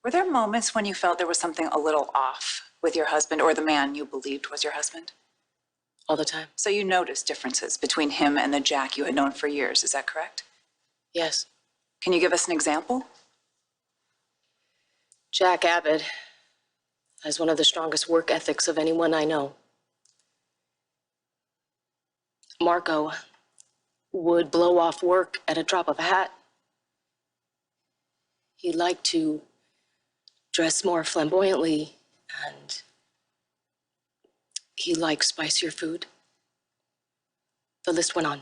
Were there moments when you felt there was something a little off with your husband or the man you believed was your husband? All the time. So you noticed differences between him and the Jack you had known for years, is that correct? Yes. Can you give us an example? Jack Abbott has one of the strongest work ethics of anyone I know. Marco would blow off work at a drop of a hat. He liked to dress more flamboyantly, and he liked spicier food. The list went on.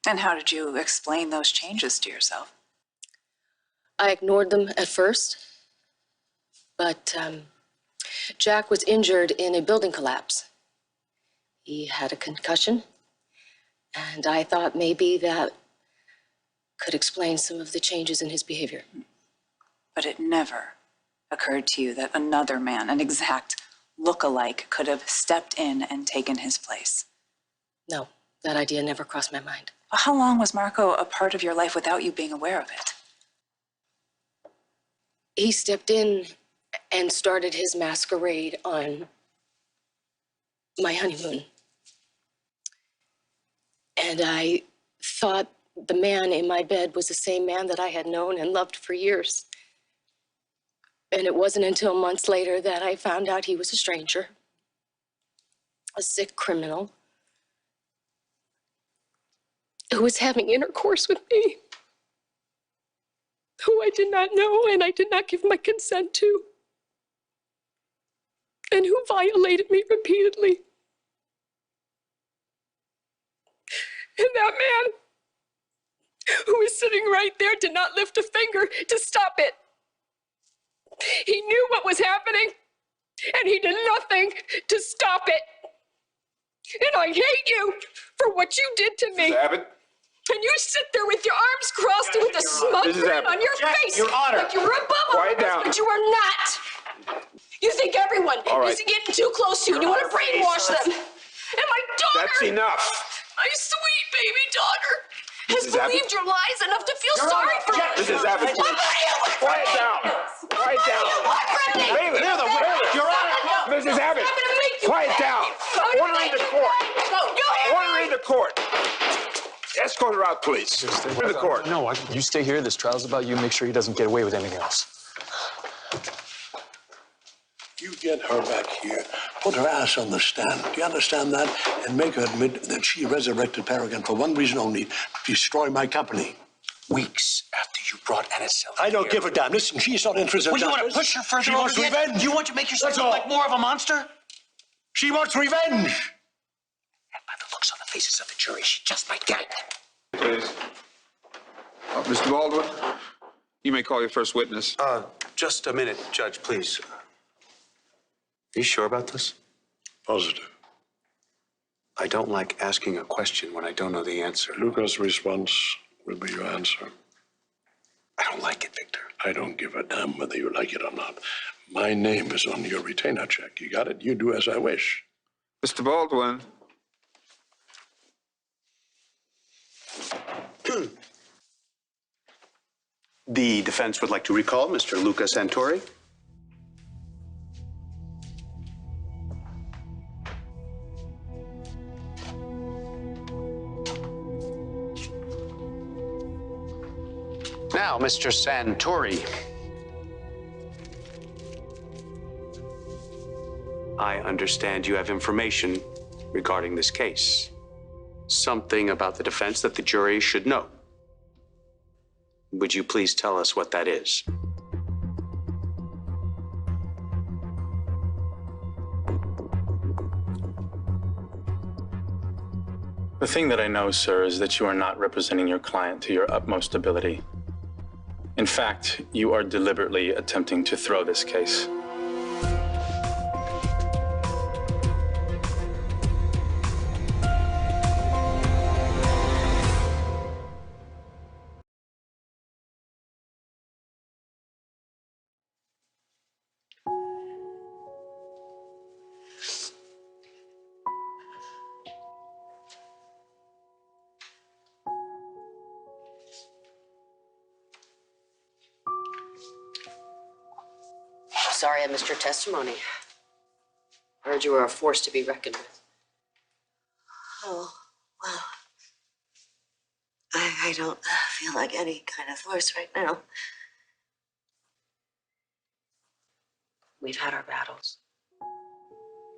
And how did you explain those changes to yourself? I ignored them at first, but Jack was injured in a building collapse. He had a concussion, and I thought maybe that could explain some of the changes in his behavior. But it never occurred to you that another man, an exact look-alike, could have stepped in and taken his place? No, that idea never crossed my mind. How long was Marco a part of your life without you being aware of it? He stepped in and started his masquerade on my honeymoon. And I thought the man in my bed was the same man that I had known and loved for years. And it wasn't until months later that I found out he was a stranger, a sick criminal, who was having intercourse with me, who I did not know and I did not give my consent to, and who violated me repeatedly. And that man, who was sitting right there, did not lift a finger to stop it. He knew what was happening, and he did nothing to stop it. And I hate you for what you did to me. Mrs. Abbott? And you sit there with your arms crossed and with a smug grin on your face. Your Honor. Like you're above Quiet us, down. but you are not. You think everyone is getting too close to you, and you want to brainwash them. And my daughter, That's enough. my sweet baby daughter, has Mrs. Abbott? believed your lies enough to feel sorry for me. Mrs. Abbott, What do you want from quiet me? down. Quiet What do down. you want from me? Bailiff. You're the witness. Your Honor. Mrs. Abbott, I'm gonna make you quiet pay. down. I'm gonna Order in make the you court. pay. No, you hear me? Order in the court. Escort her out, please. In the court. No, you stay here. This trial's about you. Make sure he doesn't get away with anything else. You get her back here, put her ass on the stand. Do you understand that? And make her admit that she resurrected Paragon for one reason only, to destroy my company. Weeks after you brought Anaceli I don't give a damn. Listen, she's not interested in Well, you want to justice. push her further She over wants yet? revenge. You want to make yourself That's look all. like more of a monster? She wants revenge. And by the looks on the faces of the jury, she just might get it. Please. Mr. Baldwin, you may call your first witness. Just a minute, Judge, please. Are you sure about this? Positive. I don't like asking a question when I don't know the answer. Luca's response will be your answer. I don't like it, Victor. I don't give a damn whether you like it or not. My name is on your retainer check. You got it? You do as I wish. Mr. Baldwin. The defense would like to recall Mr. Luca Santori. Now, Mr. Santori. I understand you have information regarding this case. Something about the defense that the jury should know. Would you please tell us what that is? The thing that I know, sir, is that you are not representing your client to your utmost ability. In fact, you are deliberately attempting to throw this case. sorry I missed your testimony. Heard you were a force to be reckoned with. Oh, well, I don't feel like any kind of force right now. We've had our battles.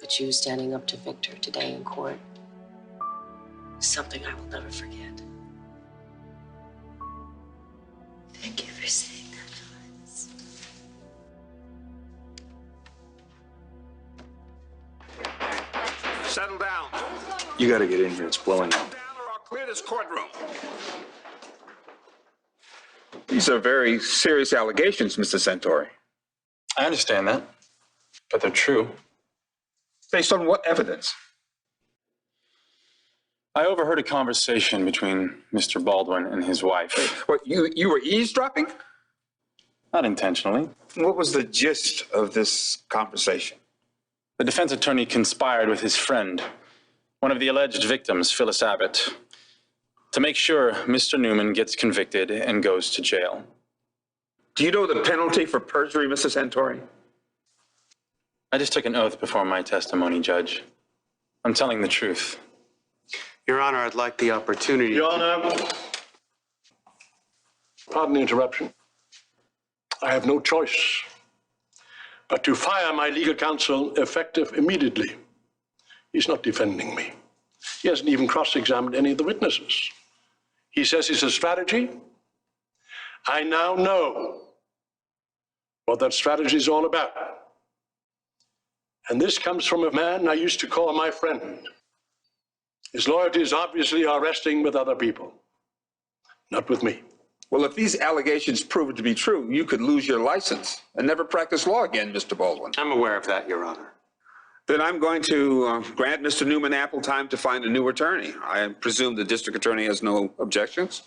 But you standing up to Victor today in court is something I will never forget. Thank you for saying that, Florence. Settle down. You gotta get in here. It's blowing up. Down or I'll clear this courtroom. These are very serious allegations, Mr. Centauri. I understand that, but they're true. Based on what evidence? I overheard a conversation between Mr. Baldwin and his wife. What, you were eavesdropping? Not intentionally. What was the gist of this conversation? The defense attorney conspired with his friend, one of the alleged victims, Phyllis Abbott, to make sure Mr. Newman gets convicted and goes to jail. Do you know the penalty for perjury, Mr. Centauri? I just took an oath before my testimony, Judge. I'm telling the truth. Your Honor, I'd like the opportunity. Your Honor, pardon the interruption. I have no choice but to fire my legal counsel effective immediately. He's not defending me. He hasn't even cross-examined any of the witnesses. He says it's a strategy. I now know what that strategy is all about. And this comes from a man I used to call my friend. His loyalties obviously are resting with other people, not with me. Well, if these allegations prove to be true, you could lose your license and never practice law again, Mr. Baldwin. I'm aware of that, Your Honor. Then I'm going to grant Mr. Newman ample time to find a new attorney. I presume the district attorney has no objections?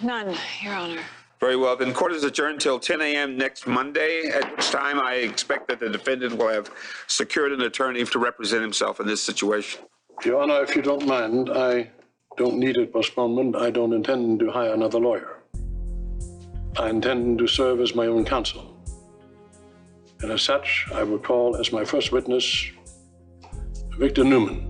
None, Your Honor. Very well, then court is adjourned till 10 a.m. next Monday, at which time I expect that the defendant will have secured an attorney to represent himself in this situation. Your Honor, if you don't mind, I don't need a postponement. I don't intend to hire another lawyer. I intend to serve as my own counsel. And as such, I will call as my first witness Victor Newman.